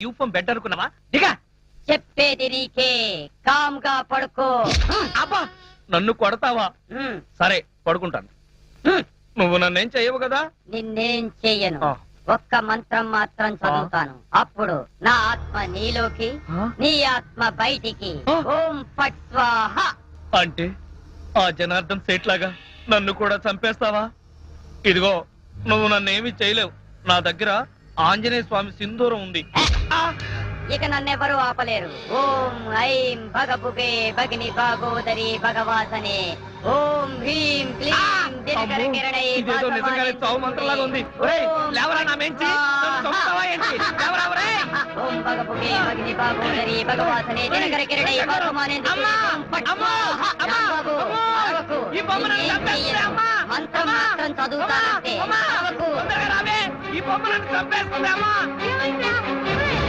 యూపం bed అనుకున్నావా? దిగా. చెప్పేది నీకే, కామ్గా పడుకో. అబ్బా, నన్ను కొడతావా? సరే పడుకుంటాను. నువ్వు నన్నేం చెయ్యవు కదా? నిన్నేం చెయ్యను. ఒక్క మంత్రం మాత్రం చదువుతాను. అప్పుడు నా ఆత్మ నీలోకి, నీ ఆత్మ బయటికి. ఓం ఫట్ స్వాహ. అంటే ఆ జనార్దన్ సేట్ లాగా నన్ను కూడా చంపేస్తావా? ఇదిగో, నువ్వు నన్నేమి చేయలేవు. నా దగ్గర ఆంజనేయ స్వామి సింధూరం ఉంది. ఇక నన్నెవరూ ఆపలేరు. ఓం ఐం భగభుగే భగిని భాగోదరి భగవాసనే. ఓం హ్రీం క్లీం దినకర కిరణై ఇదేదో నిజంగానే చావు మంత్రంలాగా ఉంది. ఒరేయ్, లేవరా నా మెంచి. నన్ను చంపుతావా ఏంటి? లేవరా ఒరేయ్. ఓం భగభుగే భగిని భాగోదరి భగవాసనే దినకర కిరణై భాగమానే. ఈ బొమ్మను చంపేస్తుంది అమ్మా. మంత్రం మాత్రం చదువుతానంటే ఈ బొమ్మలను చంపేస్తుంది అమ్మా.